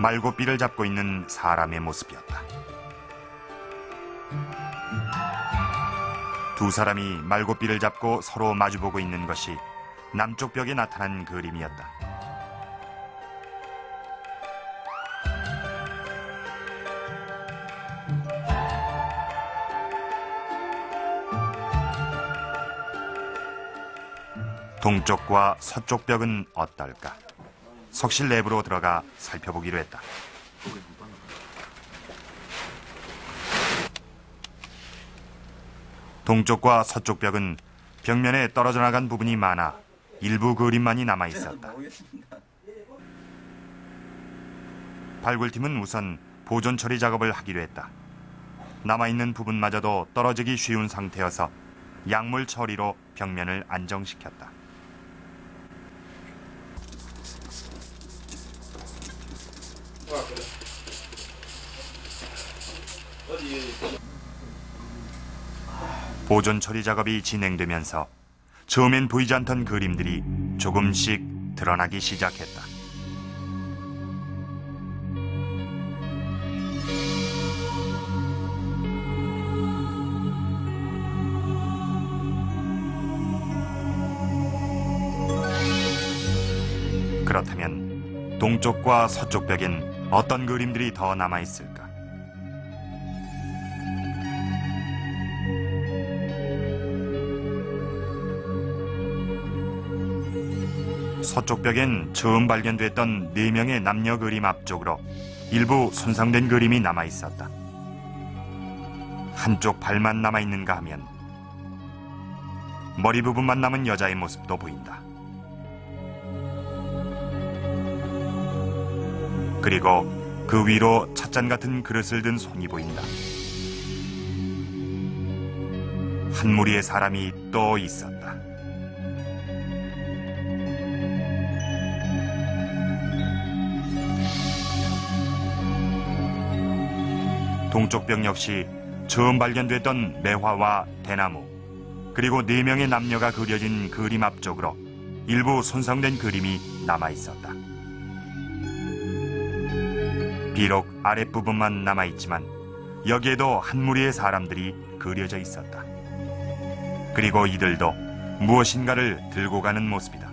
말고삐를 잡고 있는 사람의 모습이었다. 두 사람이 말고삐를 잡고 서로 마주보고 있는 것이 남쪽 벽에 나타난 그림이었다. 동쪽과 서쪽 벽은 어떨까? 석실 내부로 들어가 살펴보기로 했다. 동쪽과 서쪽 벽은 벽면에 떨어져 나간 부분이 많아 일부 그림만이 남아 있었다. 발굴팀은 우선 보존 처리 작업을 하기로 했다. 남아있는 부분마저도 떨어지기 쉬운 상태여서 약물 처리로 벽면을 안정시켰다. 보존 처리 작업이 진행되면서 처음엔 보이지 않던 그림들이 조금씩 드러나기 시작했다. 그렇다면 동쪽과 서쪽 벽엔 어떤 그림들이 더 남아있을까? 서쪽 벽엔 처음 발견됐던 4명의 남녀 그림 앞쪽으로 일부 손상된 그림이 남아있었다. 한쪽 발만 남아있는가 하면 머리 부분만 남은 여자의 모습도 보인다. 그리고 그 위로 찻잔 같은 그릇을 든 손이 보인다. 한 무리의 사람이 또 있었다. 동쪽 벽 역시 처음 발견됐던 매화와 대나무, 그리고 4명의 남녀가 그려진 그림 앞쪽으로 일부 손상된 그림이 남아있었다. 비록 아랫부분만 남아있지만 여기에도 한 무리의 사람들이 그려져 있었다. 그리고 이들도 무엇인가를 들고 가는 모습이다.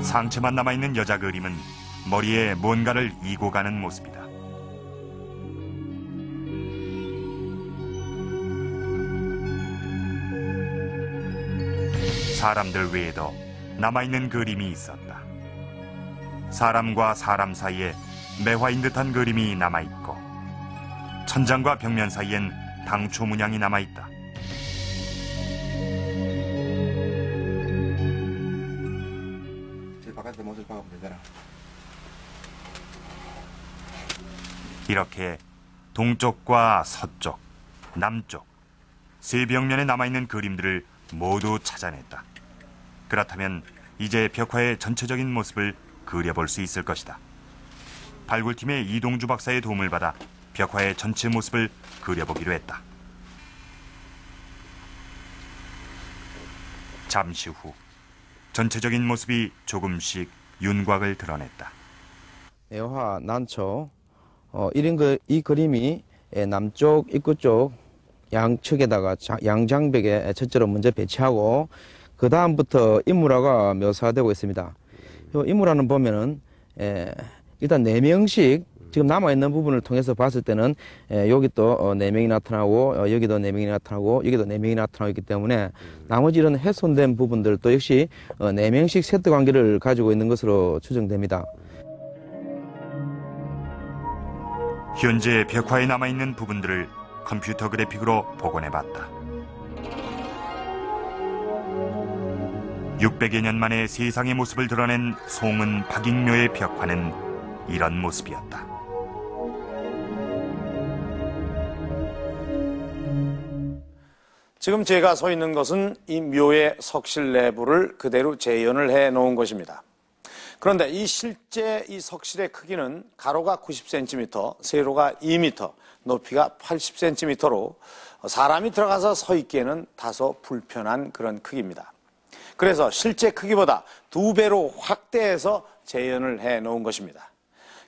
상처만 남아있는 여자 그림은 머리에 뭔가를 이고 가는 모습이다. 사람들 외에도 남아있는 그림이 있었다. 사람과 사람 사이에 매화인 듯한 그림이 남아있고 천장과 벽면 사이엔 당초 문양이 남아있다. 이렇게 동쪽과 서쪽, 남쪽 세 벽면에 남아있는 그림들을 모두 찾아냈다. 그렇다면 이제 벽화의 전체적인 모습을 그려볼 수 있을 것이다. 발굴팀의 이동주 박사의 도움을 받아 벽화의 전체 모습을 그려보기로 했다. 잠시 후 전체적인 모습이 조금씩 윤곽을 드러냈다. 매화, 난초, 이 그림이 남쪽 입구 쪽 양측에다가 양장벽에 첫째로 먼저 배치하고 그 다음부터 인물화가 묘사되고 있습니다. 인물화는 보면은 일단 4명씩 지금 남아있는 부분을 통해서 봤을 때는 여기 또 4명이 나타나고 여기도 4명이 나타나고 여기도 4명이 나타나고 있기 때문에 나머지 이런 훼손된 부분들도 역시 4명씩 세트 관계를 가지고 있는 것으로 추정됩니다. 현재 벽화에 남아있는 부분들을 컴퓨터 그래픽으로 복원해봤다. 600여 년 만에 세상의 모습을 드러낸 송은 박익묘의 벽화는 이런 모습이었다. 지금 제가 서 있는 것은 이 묘의 석실 내부를 그대로 재현을 해 놓은 것입니다. 그런데 이 실제 이 석실의 크기는 가로가 90cm, 세로가 2m, 높이가 80cm로 사람이 들어가서 서 있기에는 다소 불편한 그런 크기입니다. 그래서 실제 크기보다 2배로 확대해서 재현을 해 놓은 것입니다.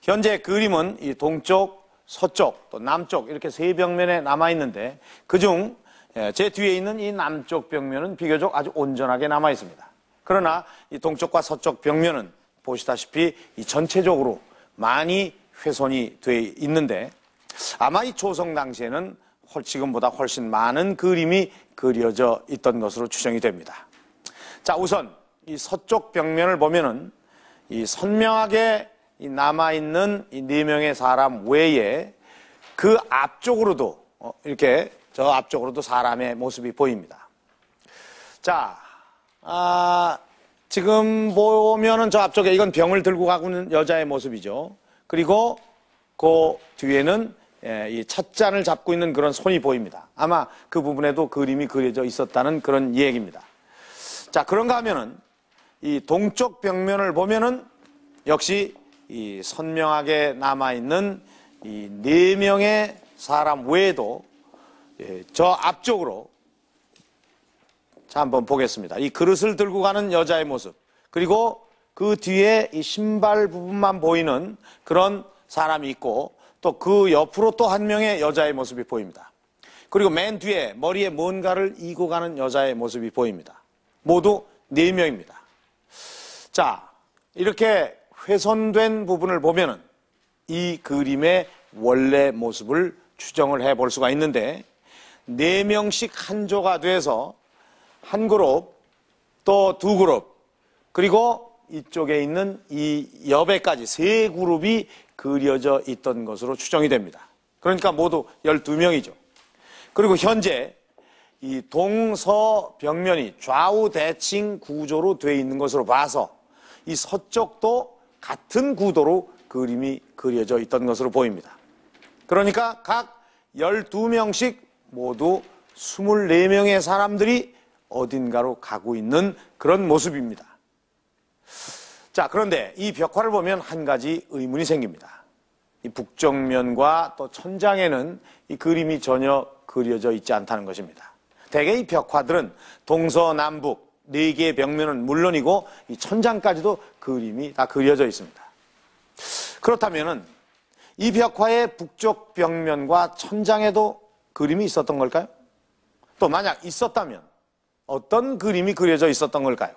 현재 그림은 이 동쪽, 서쪽, 또 남쪽 이렇게 세 벽면에 남아 있는데 그중 제 뒤에 있는 이 남쪽 벽면은 비교적 아주 온전하게 남아 있습니다. 그러나 이 동쪽과 서쪽 벽면은 보시다시피 이 전체적으로 많이 훼손이 돼 있는데 아마 이 조성 당시에는 지금보다 훨씬 많은 그림이 그려져 있던 것으로 추정이 됩니다. 자, 우선 이 서쪽 벽면을 보면은 이 선명하게 남아있는 이 4명의 사람 외에 그 앞쪽으로도 이렇게 저 앞쪽으로도 사람의 모습이 보입니다. 자, 지금 보면은 저 앞쪽에 이건 병을 들고 가고 있는 여자의 모습이죠. 그리고 그 뒤에는 이 찻잔을 잡고 있는 그런 손이 보입니다. 아마 그 부분에도 그림이 그려져 있었다는 그런 얘기입니다. 자, 그런가 하면은 이 동쪽 벽면을 보면은 역시 이 선명하게 남아있는 이 4명의 사람 외에도 저 앞쪽으로 자, 한번 보겠습니다. 이 그릇을 들고 가는 여자의 모습, 그리고 그 뒤에 이 신발 부분만 보이는 그런 사람이 있고 또 그 옆으로 또 한 명의 여자의 모습이 보입니다. 그리고 맨 뒤에 머리에 뭔가를 이고 가는 여자의 모습이 보입니다. 모두 4명입니다. 자, 이렇게 훼손된 부분을 보면은 이 그림의 원래 모습을 추정을 해 볼 수가 있는데 4명씩 한 조가 돼서 한 그룹, 또 2그룹, 그리고 이쪽에 있는 이 옆에까지 3그룹이 그려져 있던 것으로 추정이 됩니다. 그러니까 모두 12명이죠. 그리고 현재 이 동서 벽면이 좌우 대칭 구조로 되어 있는 것으로 봐서 이 서쪽도 같은 구도로 그림이 그려져 있던 것으로 보입니다. 그러니까 각 12명씩 모두 24명의 사람들이 어딘가로 가고 있는 그런 모습입니다. 자, 그런데 이 벽화를 보면 한 가지 의문이 생깁니다. 이 북정면과 또 천장에는 이 그림이 전혀 그려져 있지 않다는 것입니다. 대개 이 벽화들은 동서남북 4개의 벽면은 물론이고 이 천장까지도 그림이 다 그려져 있습니다. 그렇다면은 이 벽화의 북쪽 벽면과 천장에도 그림이 있었던 걸까요? 또 만약 있었다면 어떤 그림이 그려져 있었던 걸까요?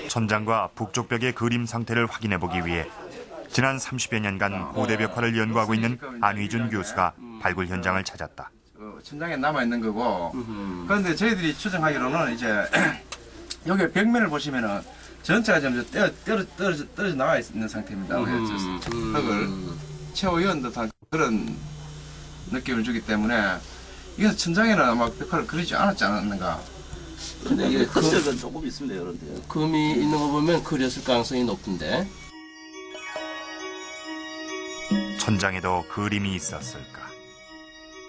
천장과 북쪽 벽의 그림 상태를 확인해 보기 위해 지난 30여 년간 고대 벽화를 연구하고 있는 안휘준 교수가 발굴 현장을 찾았다. 천장에 남아있는 거고, 그런데 저희들이 추정하기로는 이제 여기 벽면을 보시면은 전체가 좀 떨어져 나와 있는 상태입니다. 흙을 채워이은 듯한 그런 느낌을 주기 때문에 이게 천장에는 아마 벽화를 그리지 않았지 않았는가. 근데 이게 흔적은 조금 있습니다, 그런데. 금이 있는 거 보면 그렸을 가능성이 높은데. 천장에도 그림이 있었을까?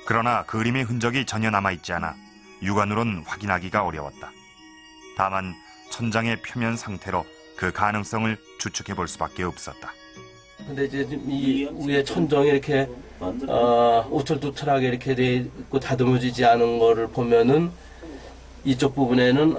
그러나 그림의 흔적이 전혀 남아있지 않아 육안으론 확인하기가 어려웠다. 다만 천장의 표면 상태로 그 가능성을 추측해 볼 수밖에 없었다. 근데 이제 이 위에 천정이 이렇게 우툴투툴하게 이렇게 돼 있고 다듬어지지 않은 거를 보면은 이쪽 부분에는